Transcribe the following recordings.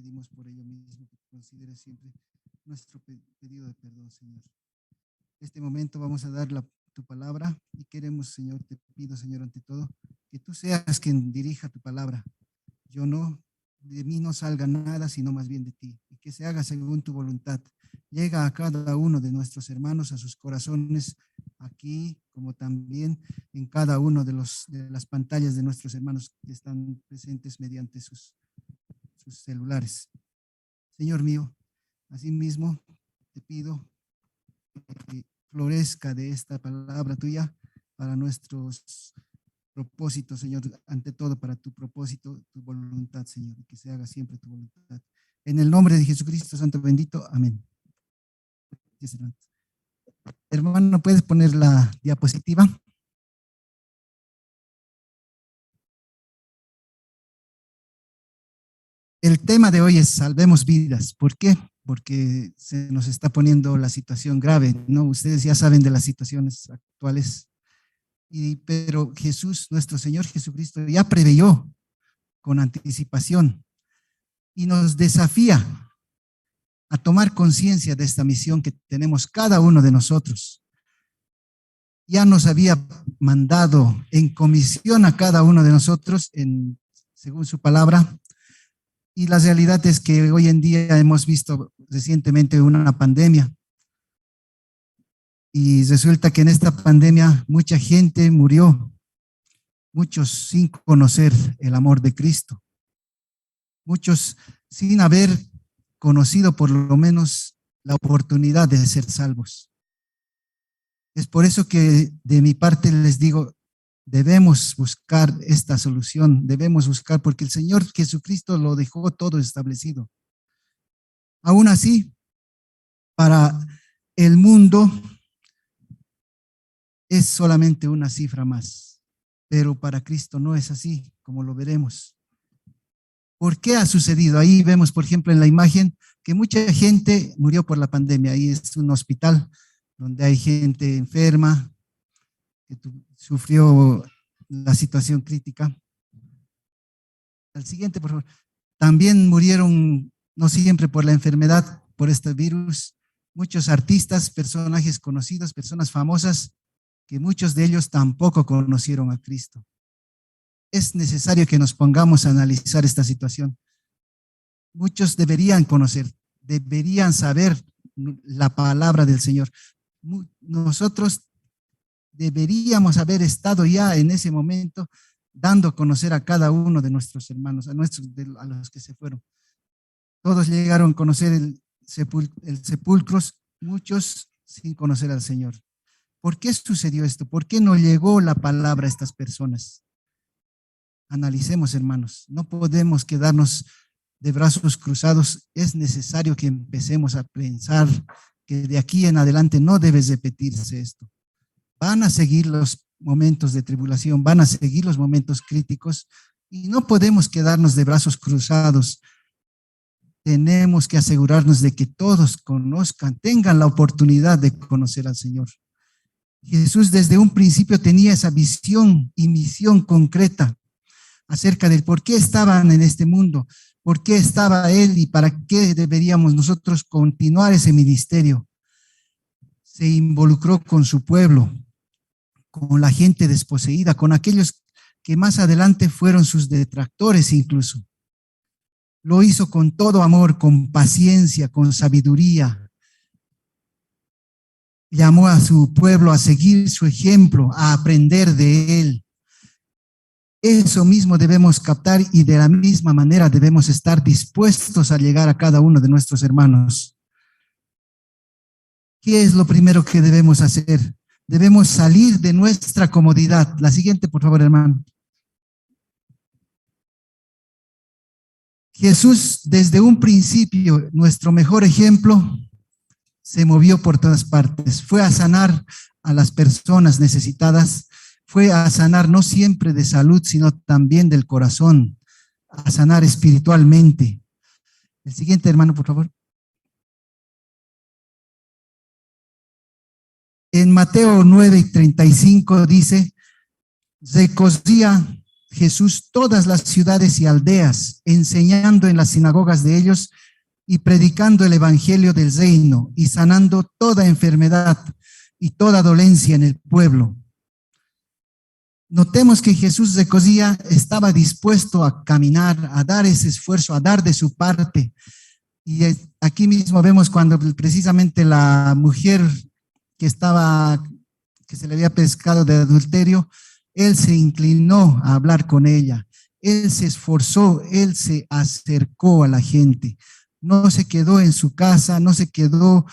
pedimos por ello mismo que considere siempre nuestro pedido de perdón, Señor. En este momento vamos a dar tu palabra y queremos, Señor, te pido, Señor, ante todo, que tú seas quien dirija tu palabra. Yo no, de mí no salga nada, sino más bien de ti, y que se haga según tu voluntad. Llega a cada uno de nuestros hermanos, a sus corazones, aquí, como también en cada uno de las pantallas de nuestros hermanos que están presentes mediante sus celulares. Señor mío, asimismo te pido que florezca de esta palabra tuya para nuestros propósitos, Señor, ante todo para tu propósito, tu voluntad, Señor, y que se haga siempre tu voluntad. En el nombre de Jesucristo, Santo bendito, amén. Hermano, ¿puedes poner la diapositiva? El tema de hoy es salvemos vidas. ¿Por qué? Porque se nos está poniendo la situación grave, ¿no? Ustedes ya saben de las situaciones actuales, pero Jesús, nuestro Señor Jesucristo, ya preveyó con anticipación y nos desafía a tomar conciencia de esta misión que tenemos cada uno de nosotros. Ya nos había mandado en comisión a cada uno de nosotros, según su palabra, y la realidad es que hoy en día hemos visto recientemente una pandemia, y resulta que en esta pandemia mucha gente murió, muchos sin conocer el amor de Cristo, muchos sin haber conocido por lo menos la oportunidad de ser salvos. Es por eso que de mi parte les digo, debemos buscar esta solución, debemos buscar, porque el Señor Jesucristo lo dejó todo establecido. Aún así, para el mundo es solamente una cifra más, pero para Cristo no es así, como lo veremos. ¿Por qué ha sucedido? Ahí vemos, por ejemplo, en la imagen que mucha gente murió por la pandemia. Ahí es un hospital donde hay gente enferma que sufrió la situación crítica. Al siguiente, por favor. También murieron, no siempre por la enfermedad, por este virus, muchos artistas, personajes conocidos, personas famosas, que muchos de ellos tampoco conocieron a Cristo. Es necesario que nos pongamos a analizar esta situación. Muchos deberían conocer, deberían saber la palabra del Señor. Nosotros deberíamos haber estado ya en ese momento dando a conocer a cada uno de nuestros hermanos, a los que se fueron. Todos llegaron a conocer el sepulcro, muchos sin conocer al Señor. ¿Por qué sucedió esto? ¿Por qué no llegó la palabra a estas personas? Analicemos, hermanos, no podemos quedarnos de brazos cruzados. Es necesario que empecemos a pensar que de aquí en adelante no debe repetirse esto. Van a seguir los momentos de tribulación, van a seguir los momentos críticos y no podemos quedarnos de brazos cruzados. Tenemos que asegurarnos de que todos conozcan, tengan la oportunidad de conocer al Señor. Jesús desde un principio tenía esa visión y misión concreta acerca del por qué estaban en este mundo, por qué estaba Él y para qué deberíamos nosotros continuar ese ministerio. Se involucró con su pueblo, con la gente desposeída, con aquellos que más adelante fueron sus detractores incluso. Lo hizo con todo amor, con paciencia, con sabiduría. Llamó a su pueblo a seguir su ejemplo, a aprender de Él. Eso mismo debemos captar y de la misma manera debemos estar dispuestos a llegar a cada uno de nuestros hermanos. ¿Qué es lo primero que debemos hacer? Debemos salir de nuestra comodidad. La siguiente, por favor, hermano. Jesús, desde un principio, nuestro mejor ejemplo, se movió por todas partes. Fue a sanar a las personas necesitadas. Fue a sanar no siempre de salud, sino también del corazón, a sanar espiritualmente. El siguiente, hermano, por favor. En Mateo 9:35 dice, recogía Jesús todas las ciudades y aldeas, enseñando en las sinagogas de ellos y predicando el evangelio del reino y sanando toda enfermedad y toda dolencia en el pueblo. Notemos que Jesús de cosía estaba dispuesto a caminar, a dar ese esfuerzo, a dar de su parte. Y aquí mismo vemos cuando precisamente la mujer que se le había pescado de adulterio, él se inclinó a hablar con ella, él se esforzó, él se acercó a la gente, no se quedó en su casa, no se quedó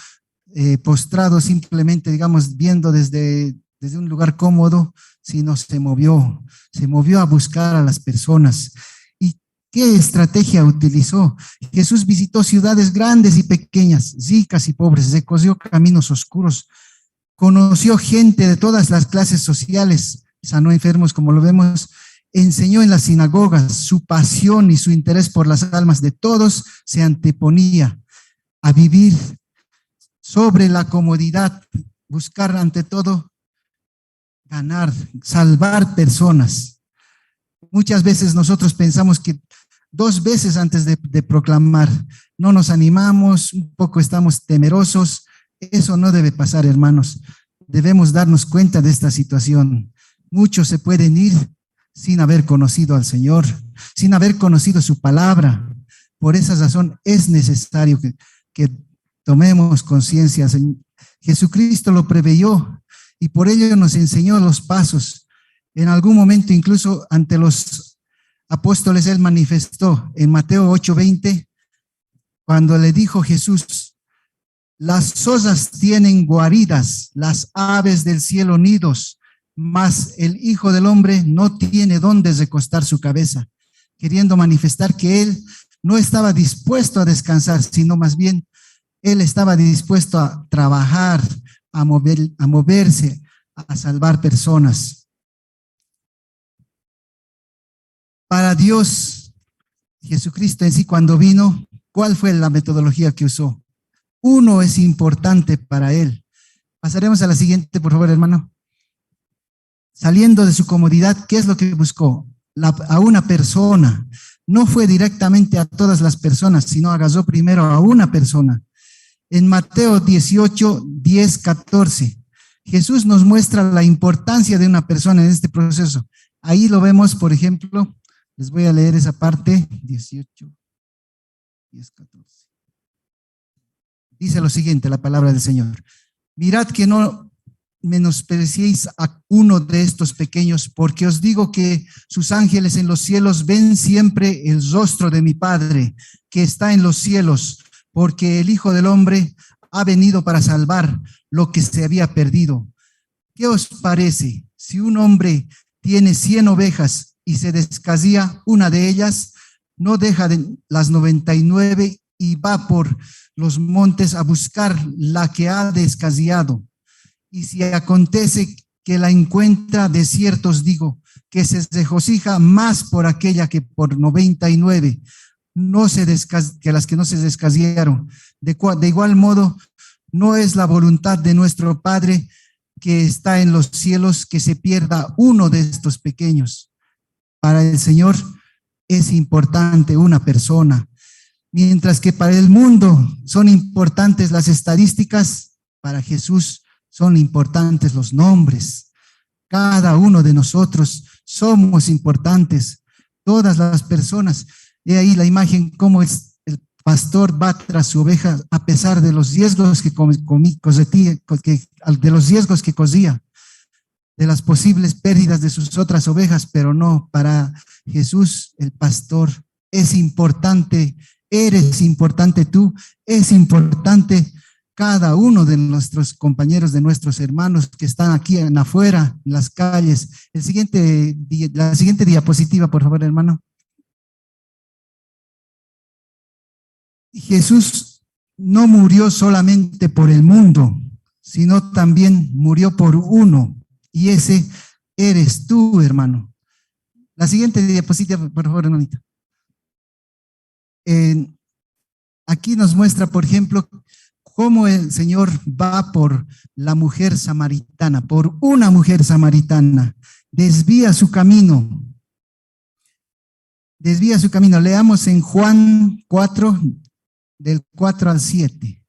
postrado simplemente, digamos, viendo desde un lugar cómodo, sino se movió a buscar a las personas. ¿Y qué estrategia utilizó? Jesús visitó ciudades grandes y pequeñas, ricas y pobres, recorrió caminos oscuros, conoció gente de todas las clases sociales, sanó enfermos, como lo vemos, enseñó en las sinagogas. Su pasión y su interés por las almas de todos se anteponía a vivir sobre la comodidad, buscar ante todo ganar, salvar personas. Muchas veces nosotros pensamos que 2 veces antes de proclamar, no nos animamos, un poco estamos temerosos. Eso no debe pasar, hermanos. Debemos darnos cuenta de esta situación. Muchos se pueden ir sin haber conocido al Señor, sin haber conocido su palabra. Por esa razón es necesario que tomemos conciencia. Jesucristo lo preveyó y por ello nos enseñó los pasos. En algún momento, incluso ante los apóstoles, él manifestó en Mateo 8:20, cuando le dijo Jesús: las zorras tienen guaridas, las aves del cielo nidos, mas el Hijo del Hombre no tiene dónde recostar su cabeza, queriendo manifestar que él no estaba dispuesto a descansar, sino más bien él estaba dispuesto a trabajar, a moverse, a salvar personas. Para Dios, Jesucristo en sí, cuando vino, ¿cuál fue la metodología que usó? Uno es importante para él. Pasaremos a la siguiente, por favor, hermano. Saliendo de su comodidad, ¿qué es lo que buscó? A una persona. No fue directamente a todas las personas, sino agarró primero a una persona. En Mateo 18, 10, 14, Jesús nos muestra la importancia de una persona en este proceso. Ahí lo vemos, por ejemplo, les voy a leer esa parte, 18, 10, 14. Dice lo siguiente, la palabra del Señor: mirad que no menospreciéis a uno de estos pequeños, porque os digo que sus ángeles en los cielos ven siempre el rostro de mi Padre que está en los cielos, porque el Hijo del Hombre ha venido para salvar lo que se había perdido. ¿Qué os parece? Si un hombre tiene 100 ovejas y se descarría una de ellas, no deja las 99 y va por los montes a buscar la que ha descarriado. Y si acontece que la encuentra, de cierto os digo, que se regocija más por aquella que por 99, que las que no se descarriaron. De igual modo, no es la voluntad de nuestro Padre que está en los cielos que se pierda uno de estos pequeños. Para el Señor es importante una persona. Mientras que para el mundo son importantes las estadísticas, para Jesús son importantes los nombres. Cada uno de nosotros somos importantes, todas las personas. He ahí la imagen, cómo el pastor va tras su oveja a pesar de los riesgos que corría, de las posibles pérdidas de sus otras ovejas, pero no, para Jesús el pastor es importante. Eres importante tú, es importante cada uno de nuestros compañeros, de nuestros hermanos que están aquí en afuera, en las calles. La siguiente diapositiva, por favor, hermano. Jesús no murió solamente por el mundo, sino también murió por uno, y ese eres tú, hermano. La siguiente diapositiva, por favor, hermanita. Aquí nos muestra, por ejemplo, cómo el Señor va por la mujer samaritana, por una mujer samaritana, desvía su camino, desvía su camino. Leamos en Juan 4, del 4 al 7.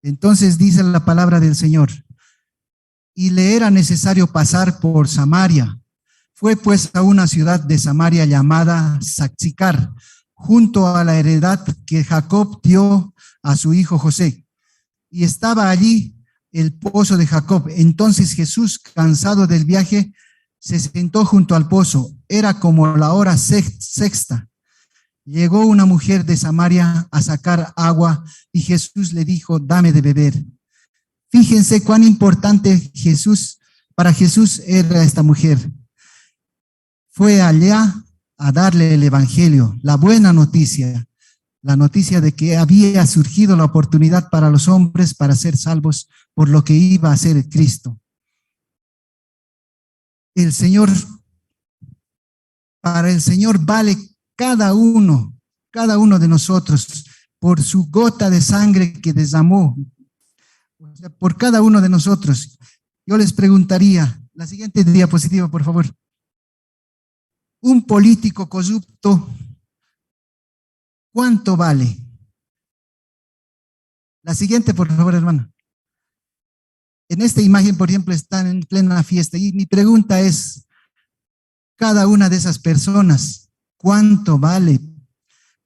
Entonces dice la palabra del Señor: y le era necesario pasar por Samaria. Fue pues a una ciudad de Samaria llamada Saxicar, junto a la heredad que Jacob dio a su hijo José. Y estaba allí el pozo de Jacob. Entonces Jesús, cansado del viaje, se sentó junto al pozo. Era como la hora sexta. Llegó una mujer de Samaria a sacar agua y Jesús le dijo: dame de beber. Fíjense cuán importante para Jesús era esta mujer. Fue allá a darle el evangelio, la buena noticia, la noticia de que había surgido la oportunidad para los hombres para ser salvos por lo que iba a hacer Cristo. Para el Señor vale cada uno de nosotros por su gota de sangre que derramó, por cada uno de nosotros. Yo les preguntaría, la siguiente diapositiva, por favor. Un político corrupto, ¿cuánto vale? La siguiente, por favor, hermano. En esta imagen, por ejemplo, están en plena fiesta y mi pregunta es, cada una de esas personas, ¿cuánto vale?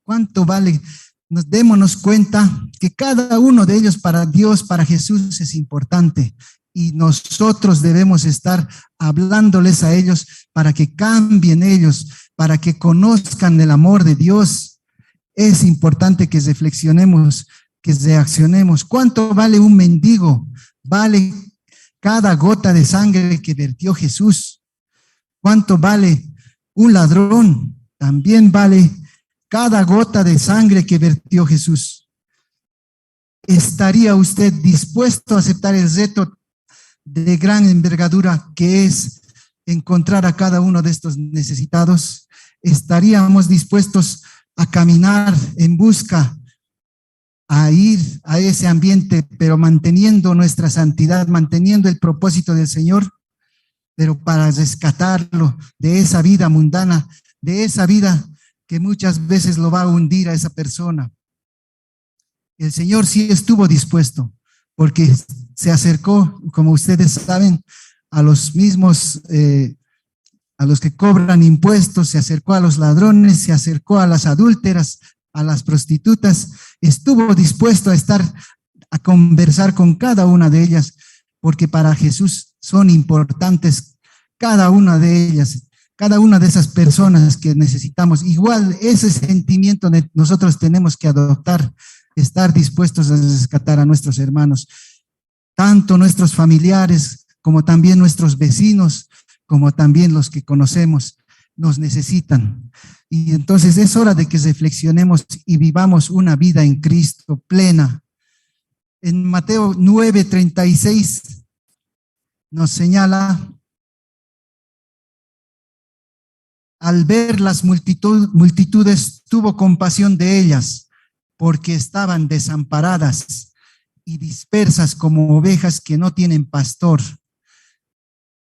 ¿Cuánto vale? Démonos cuenta que cada uno de ellos para Dios, para Jesús es importante y nosotros debemos estar hablándoles a ellos para que cambien ellos, para que conozcan el amor de Dios. Es importante que reflexionemos, que reaccionemos. ¿Cuánto vale un mendigo? Vale cada gota de sangre que vertió Jesús. ¿Cuánto vale un ladrón? También vale cada gota de sangre que vertió Jesús. ¿Estaría usted dispuesto a aceptar el reto de gran envergadura que es encontrar a cada uno de estos necesitados? ¿Estaríamos dispuestos a caminar en busca, a ir a ese ambiente, pero manteniendo nuestra santidad, manteniendo el propósito del Señor, pero para rescatarlo de esa vida mundana, de esa vida que muchas veces lo va a hundir a esa persona? El Señor sí estuvo dispuesto, porque se acercó, como ustedes saben, a los mismos, a los que cobran impuestos, se acercó a los ladrones, se acercó a las adúlteras, a las prostitutas, estuvo dispuesto a conversar con cada una de ellas, porque para Jesús son importantes cada una de ellas, cada una de esas personas que necesitamos. Igual ese sentimiento nosotros tenemos que adoptar, estar dispuestos a rescatar a nuestros hermanos, tanto nuestros familiares como también nuestros vecinos, como también los que conocemos, nos necesitan. Y entonces es hora de que reflexionemos y vivamos una vida en Cristo plena. En Mateo 9:36 nos señala: al ver las multitudes, tuvo compasión de ellas, porque estaban desamparadas y dispersas como ovejas que no tienen pastor.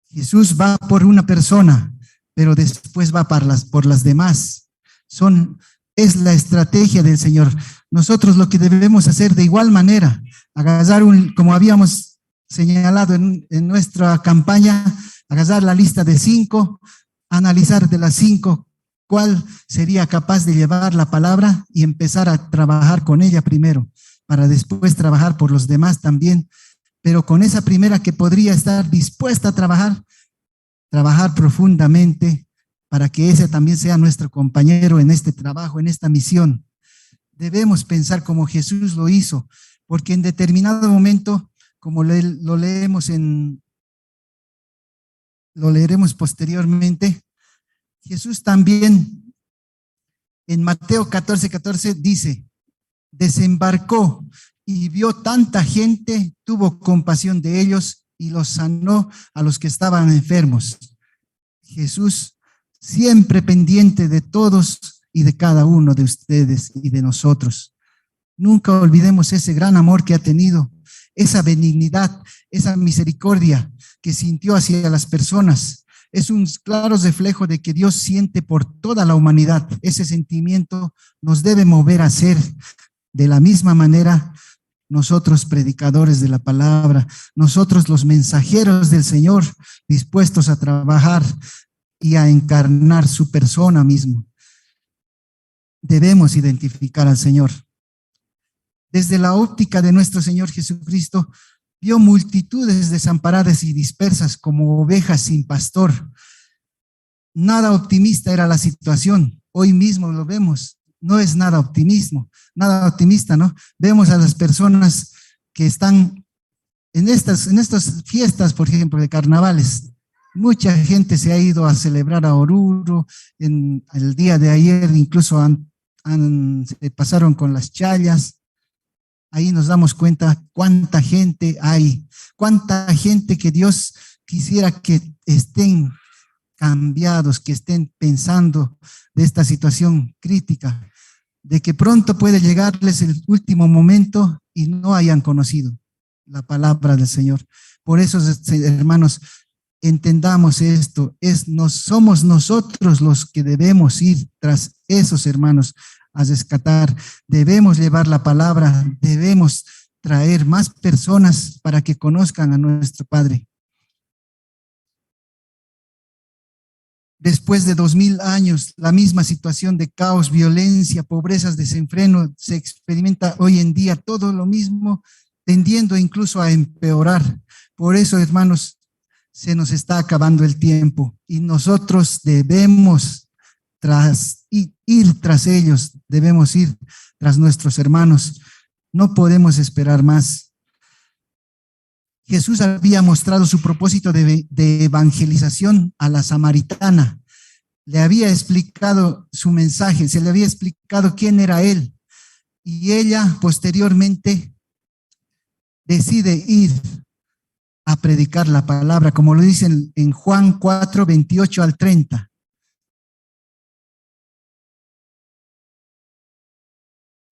Jesús va por una persona, pero después va por las demás. Es la estrategia del Señor. Nosotros lo que debemos hacer de igual manera, agarrar como habíamos señalado en nuestra campaña, agarrar la lista de 5, analizar de las 5 cuál sería capaz de llevar la palabra y empezar a trabajar con ella primero, para después trabajar por los demás también, pero con esa primera que podría estar dispuesta a trabajar profundamente para que ese también sea nuestro compañero en este trabajo, en esta misión. Debemos pensar como Jesús lo hizo, porque en determinado momento, como lo leeremos posteriormente, Jesús también en Mateo 14:14 dice: desembarcó y vio tanta gente, tuvo compasión de ellos y los sanó a los que estaban enfermos. Jesús siempre pendiente de todos y de cada uno de ustedes y de nosotros. Nunca olvidemos ese gran amor que ha tenido, esa benignidad, esa misericordia que sintió hacia las personas. Es un claro reflejo de que Dios siente por toda la humanidad. Ese sentimiento nos debe mover a ser de la misma manera nosotros predicadores de la palabra, nosotros los mensajeros del Señor, dispuestos a trabajar y a encarnar su persona mismo. Debemos identificar al Señor. Desde la óptica de nuestro Señor Jesucristo, vio multitudes desamparadas y dispersas como ovejas sin pastor. Nada optimista era la situación. Hoy mismo lo vemos. No es nada optimista, ¿no? Vemos a las personas que están en estas fiestas, por ejemplo, de carnavales. Mucha gente se ha ido a celebrar a Oruro. En el día de ayer incluso se pasaron con las challas. Ahí nos damos cuenta cuánta gente hay, cuánta gente que Dios quisiera que estén cambiados, que estén pensando de esta situación crítica, de que pronto puede llegarles el último momento y no hayan conocido la palabra del Señor. Por eso, hermanos, entendamos esto, somos nosotros los que debemos ir tras esos hermanos a rescatar, debemos llevar la palabra, debemos traer más personas para que conozcan a nuestro Padre. Después de 2000 años, la misma situación de caos, violencia, pobrezas, desenfreno se experimenta hoy en día, todo lo mismo, tendiendo incluso a empeorar. Por eso, hermanos, se nos está acabando el tiempo y nosotros debemos ir tras ellos, debemos ir tras nuestros hermanos. No podemos esperar más. Jesús había mostrado su propósito de evangelización a la samaritana. Le había explicado su mensaje, se le había explicado quién era él. Y ella posteriormente decide ir a predicar la palabra, como lo dicen en Juan 4, 28 al 30.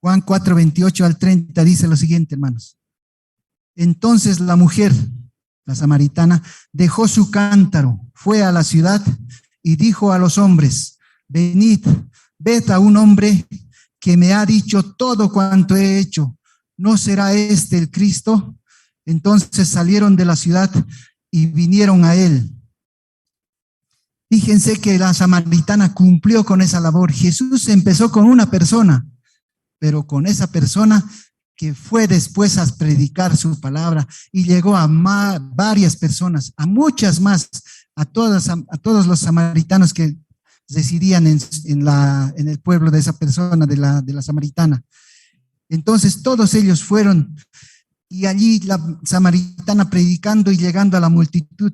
Juan 4, 28 al 30 dice lo siguiente, hermanos. Entonces la mujer, la samaritana, dejó su cántaro, fue a la ciudad y dijo a los hombres, venid, ved a un hombre que me ha dicho todo cuanto he hecho. ¿No será este el Cristo? Entonces salieron de la ciudad y vinieron a él. Fíjense que la samaritana cumplió con esa labor. Jesús empezó con una persona, pero con esa persona que fue después a predicar su palabra y llegó a varias personas, a muchas más, a todos los samaritanos que residían en el pueblo de esa persona, de la samaritana. Entonces todos ellos fueron y allí la samaritana predicando y llegando a la multitud.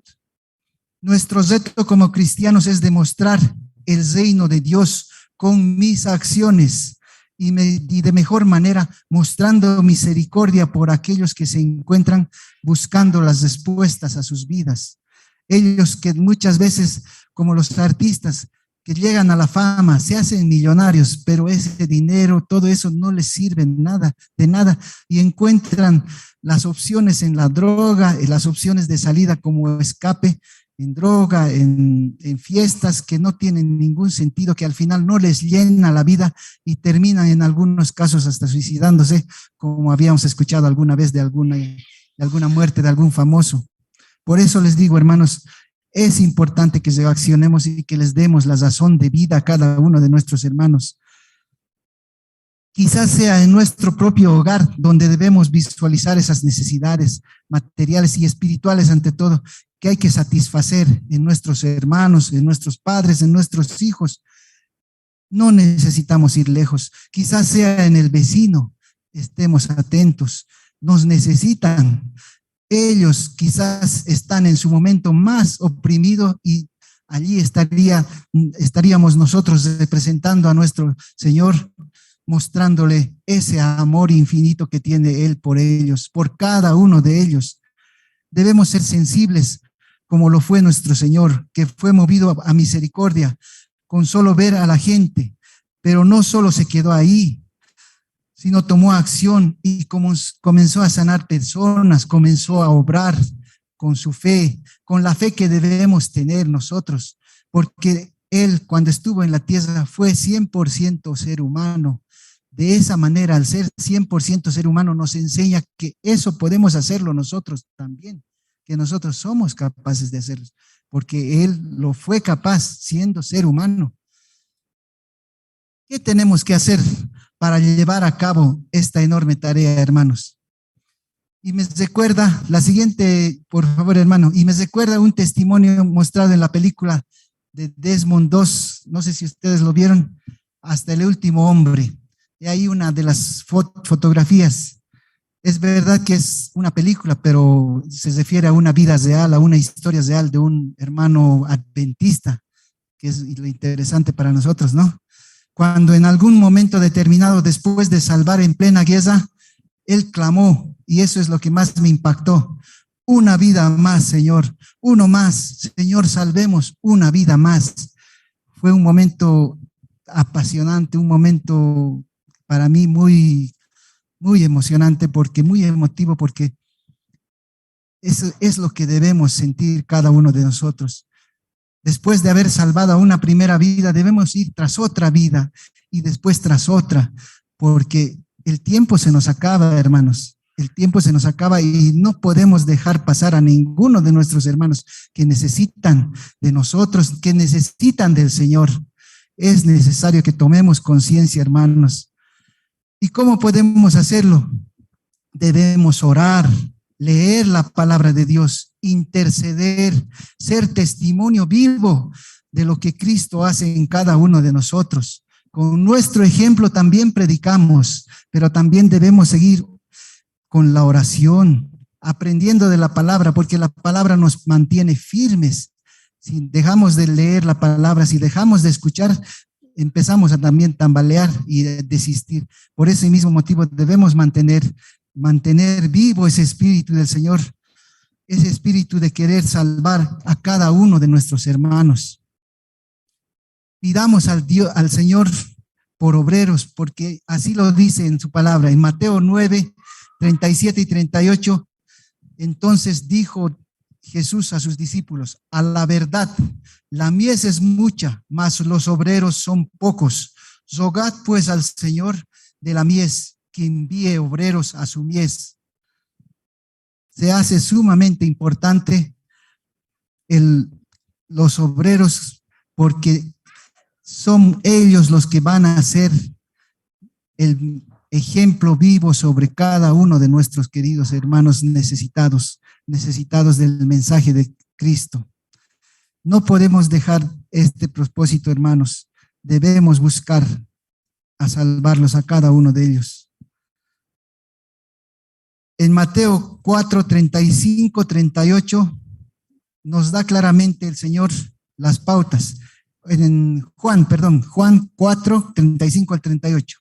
Nuestro reto como cristianos es demostrar el reino de Dios con mis acciones y de mejor manera mostrando misericordia por aquellos que se encuentran buscando las respuestas a sus vidas. Ellos que muchas veces, como los artistas, que llegan a la fama, se hacen millonarios, pero ese dinero, todo eso no les sirve de nada, y encuentran las opciones en la droga, las opciones de salida como escape, en droga, en fiestas que no tienen ningún sentido, que al final no les llena la vida y terminan en algunos casos hasta suicidándose, como habíamos escuchado alguna vez de alguna muerte de algún famoso. Por eso les digo, hermanos, es importante que reaccionemos y que les demos la razón de vida a cada uno de nuestros hermanos. Quizás sea en nuestro propio hogar donde debemos visualizar esas necesidades materiales y espirituales ante todo, que hay que satisfacer en nuestros hermanos, en nuestros padres, en nuestros hijos. No necesitamos ir lejos. Quizás sea en el vecino, estemos atentos. Nos necesitan. Ellos quizás están en su momento más oprimido y allí estaríamos nosotros representando a nuestro Señor, mostrándole ese amor infinito que tiene Él por ellos, por cada uno de ellos. Debemos ser sensibles como lo fue nuestro Señor, que fue movido a misericordia con solo ver a la gente, pero no solo se quedó ahí, sino tomó acción y comenzó a sanar personas, comenzó a obrar con su fe, con la fe que debemos tener nosotros, porque Él cuando estuvo en la tierra fue 100% ser humano. De esa manera, al ser 100% ser humano, nos enseña que eso podemos hacerlo nosotros también, que nosotros somos capaces de hacerlo, porque Él lo fue capaz siendo ser humano. ¿Qué tenemos que hacer para llevar a cabo esta enorme tarea, hermanos? Y me recuerda la siguiente, por favor, hermano, y me recuerda un testimonio mostrado en la película de Desmond II, no sé si ustedes lo vieron, Hasta el último hombre. Y ahí una de las fotografías. Es verdad que es una película, pero se refiere a una vida real, a una historia real de un hermano adventista, que es lo interesante para nosotros, ¿no? Cuando en algún momento determinado, después de salvar en plena guerra, él clamó, y eso es lo que más me impactó: una vida más, Señor, uno más, Señor, salvemos una vida más. Fue un momento apasionante, un momento para mí muy emocionante, porque muy emotivo, porque eso es lo que debemos sentir cada uno de nosotros. Después de haber salvado a una primera vida, debemos ir tras otra vida y después tras otra, porque el tiempo se nos acaba, hermanos. El tiempo se nos acaba y no podemos dejar pasar a ninguno de nuestros hermanos que necesitan de nosotros, que necesitan del Señor. Es necesario que tomemos conciencia, hermanos. ¿Y cómo podemos hacerlo? Debemos orar, leer la palabra de Dios, interceder, ser testimonio vivo de lo que Cristo hace en cada uno de nosotros. Con nuestro ejemplo también predicamos, pero también debemos seguir con la oración, aprendiendo de la palabra, porque la palabra nos mantiene firmes. Si dejamos de leer la palabra, si dejamos de escuchar, empezamos a también tambalear y desistir. Por ese mismo motivo debemos mantener vivo ese espíritu del Señor, ese espíritu de querer salvar a cada uno de nuestros hermanos. Pidamos al Señor por obreros, porque así lo dice en su palabra, en Mateo 9, 37 y 38. Entonces dijo Jesús a sus discípulos: a la verdad, la mies es mucha, mas los obreros son pocos. Rogad pues al Señor de la mies que envíe obreros a su mies. Se hace sumamente importante los obreros, porque son ellos los que van a ser el ejemplo vivo sobre cada uno de nuestros queridos hermanos necesitados del mensaje de Cristo. No podemos dejar este propósito, hermanos. Debemos buscar a salvarlos a cada uno de ellos. En Mateo 4, 35, 38 nos da claramente el Señor las pautas. En Juan 4, 35 al 38.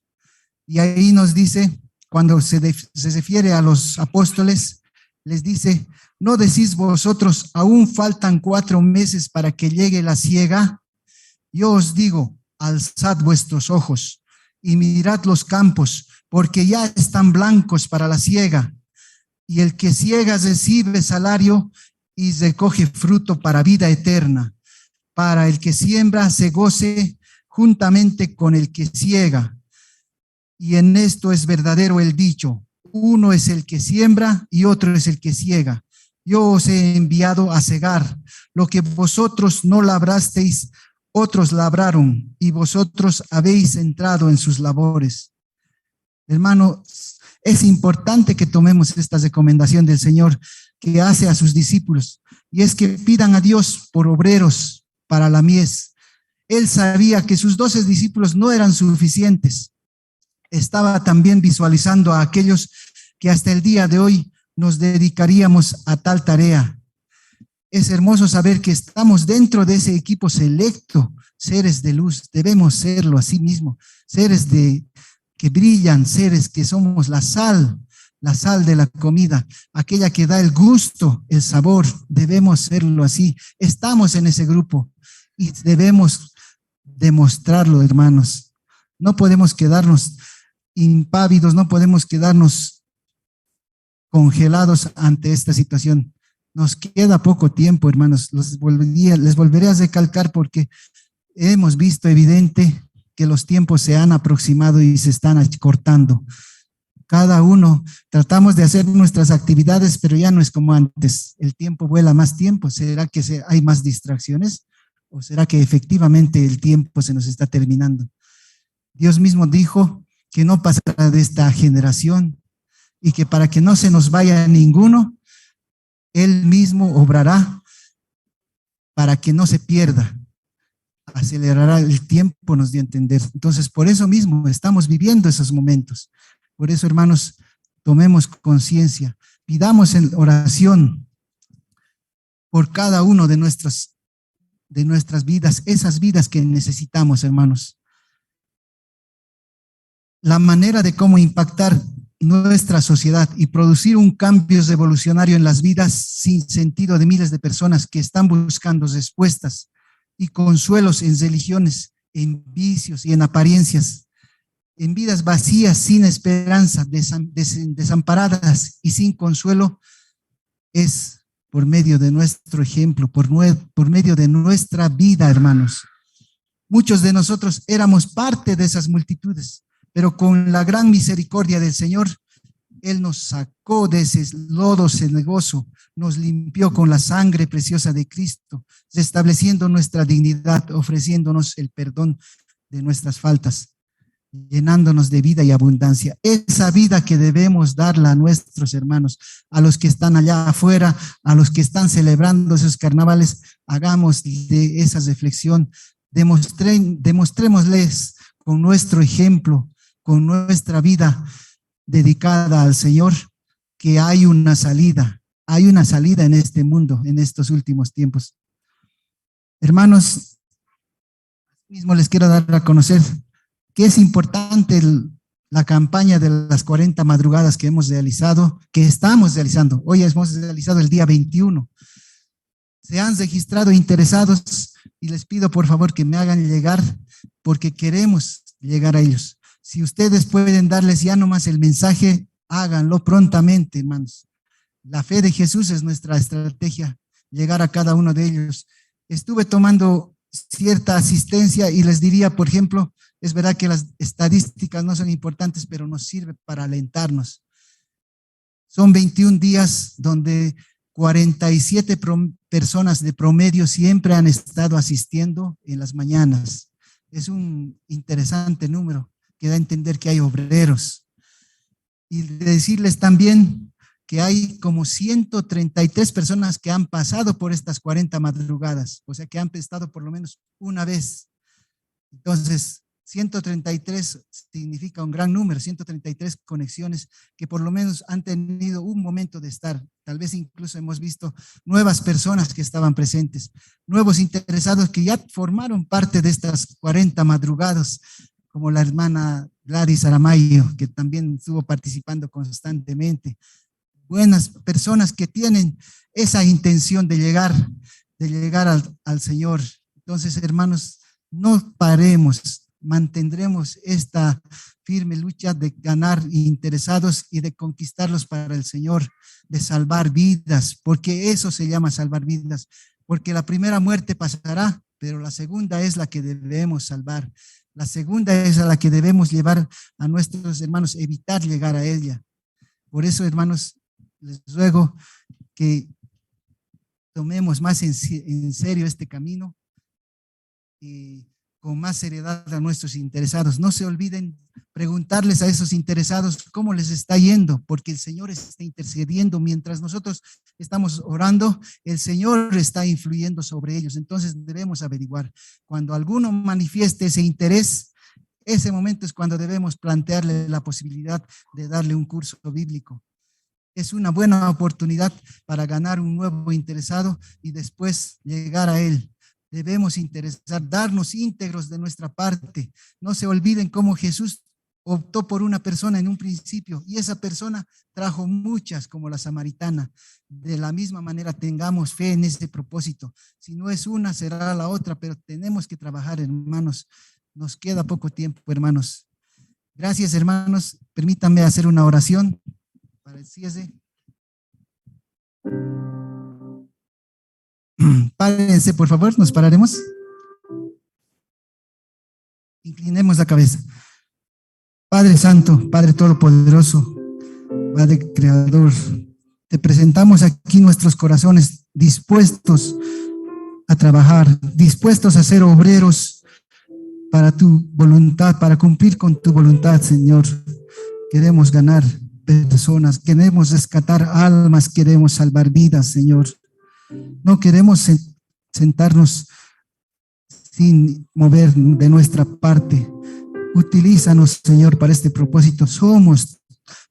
Y ahí nos dice, cuando se refiere a los apóstoles, les dice: ¿no decís vosotros, aún faltan 4 meses para que llegue la siega? Yo os digo, alzad vuestros ojos y mirad los campos, porque ya están blancos para la siega. Y el que siega recibe salario y recoge fruto para vida eterna. Para el que siembra se goce juntamente con el que siega. Y en esto es verdadero el dicho: uno es el que siembra y otro es el que siega. Yo os he enviado a segar lo que vosotros no labrasteis, otros labraron, y vosotros habéis entrado en sus labores. Hermano, es importante que tomemos esta recomendación del Señor que hace a sus discípulos, y es que pidan a Dios por obreros para la mies. Él sabía que sus 12 discípulos no eran suficientes. Estaba también visualizando a aquellos que hasta el día de hoy nos dedicaríamos a tal tarea. Es hermoso saber que estamos dentro de ese equipo selecto, seres de luz. Debemos serlo así mismo, seres que brillan, seres que somos la sal de la comida, aquella que da el gusto, el sabor. Debemos serlo así. Estamos en ese grupo y debemos demostrarlo, hermanos. No podemos quedarnos impávidos, no podemos quedarnos congelados ante esta situación. Nos queda poco tiempo, hermanos. Les volveré a recalcar porque hemos visto evidente que los tiempos se han aproximado y se están acortando. Cada uno tratamos de hacer nuestras actividades, pero ya no es como antes. El tiempo vuela más tiempo. ¿Será que hay más distracciones? ¿O será que efectivamente el tiempo se nos está terminando? Dios mismo dijo que no pasará de esta generación y que para que no se nos vaya ninguno, Él mismo obrará para que no se pierda. Acelerará el tiempo, nos dio a entender. Entonces, por eso mismo estamos viviendo esos momentos. Por eso, hermanos, tomemos conciencia, pidamos en oración por cada uno de nuestras vidas, esas vidas que necesitamos, hermanos. La manera de cómo impactar nuestra sociedad y producir un cambio revolucionario en las vidas sin sentido de miles de personas que están buscando respuestas y consuelos en religiones, en vicios y en apariencias, en vidas vacías, sin esperanza, desamparadas y sin consuelo, es por medio de nuestro ejemplo, por medio de nuestra vida, hermanos. Muchos de nosotros éramos parte de esas multitudes, pero con la gran misericordia del Señor, Él nos sacó de ese lodo cenagoso, nos limpió con la sangre preciosa de Cristo, restableciendo nuestra dignidad, ofreciéndonos el perdón de nuestras faltas, llenándonos de vida y abundancia. Esa vida que debemos darla a nuestros hermanos, a los que están allá afuera, a los que están celebrando esos carnavales, hagamos de esa reflexión, demostrémosles con nuestro ejemplo, con nuestra vida dedicada al Señor, que hay una salida en este mundo, en estos últimos tiempos. Hermanos, mismo les quiero dar a conocer que es importante la campaña de las 40 madrugadas que hemos realizado, que estamos realizando. Hoy hemos realizado el día 21. Se han registrado interesados y les pido por favor que me hagan llegar porque queremos llegar a ellos. Si ustedes pueden darles ya nomás el mensaje, háganlo prontamente, hermanos. La fe de Jesús es nuestra estrategia, llegar a cada uno de ellos. Estuve tomando cierta asistencia y les diría, por ejemplo, es verdad que las estadísticas no son importantes, pero nos sirve para alentarnos. Son 21 días donde 47 personas de promedio siempre han estado asistiendo en las mañanas. Es un interesante número que da a entender que hay obreros. Y decirles también que hay como 133 personas que han pasado por estas 40 madrugadas, o sea que han estado por lo menos una vez. Entonces, 133 significa un gran número, 133 conexiones que por lo menos han tenido un momento de estar. Tal vez incluso hemos visto nuevas personas que estaban presentes, nuevos interesados que ya formaron parte de estas 40 madrugadas, como la hermana Gladys Aramayo, que también estuvo participando constantemente. Buenas personas que tienen esa intención de llegar al Señor. Entonces, hermanos, no paremos, mantendremos esta firme lucha de ganar interesados y de conquistarlos para el Señor, de salvar vidas, porque eso se llama salvar vidas, porque la primera muerte pasará, pero la segunda es la que debemos salvar. La segunda es a la que debemos llevar a nuestros hermanos, evitar llegar a ella. Por eso, hermanos, les ruego que tomemos más en serio este camino y con más seriedad a nuestros interesados. No se olviden preguntarles a esos interesados cómo les está yendo, porque el Señor está intercediendo mientras nosotros estamos orando, el Señor está influyendo sobre ellos. Entonces debemos averiguar. Cuando alguno manifieste ese interés, ese momento es cuando debemos plantearle la posibilidad de darle un curso bíblico. Es una buena oportunidad para ganar un nuevo interesado y después llegar a él. Debemos darnos íntegros de nuestra parte. No se olviden cómo Jesús optó por una persona en un principio y esa persona trajo muchas, como la samaritana. De la misma manera tengamos fe en ese propósito. Si no es una, será la otra, pero tenemos que trabajar, hermanos. Nos queda poco tiempo, hermanos. Gracias, hermanos. Permítanme hacer una oración para el cierre. Párense, por favor, nos pararemos. Inclinemos la cabeza. Padre Santo, Padre Todopoderoso, Padre Creador, te presentamos aquí nuestros corazones dispuestos a trabajar, dispuestos a ser obreros para tu voluntad, para cumplir con tu voluntad, Señor. Queremos ganar personas, queremos rescatar almas, queremos salvar vidas, Señor. No queremos sentarnos sin mover de nuestra parte. Utilízanos, Señor, para este propósito. Somos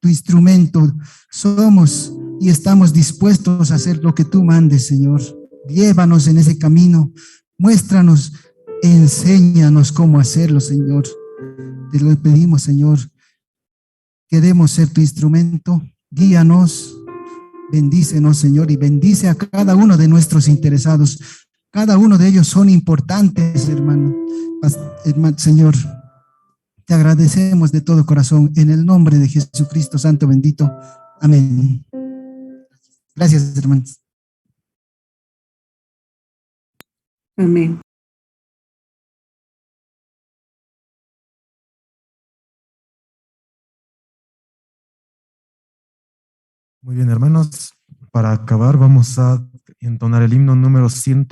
tu instrumento, somos y estamos dispuestos a hacer lo que tú mandes, Señor. Llévanos en ese camino, muéstranos, enséñanos cómo hacerlo, Señor. Te lo pedimos, Señor. Queremos ser tu instrumento, guíanos, bendícenos, Señor, y bendice a cada uno de nuestros interesados. Cada uno de ellos son importantes, hermano. Señor, te agradecemos de todo corazón en el nombre de Jesucristo Santo bendito. Amén. Gracias, hermanos. Amén. Muy bien, hermanos. Para acabar, vamos a entonar el himno número 100.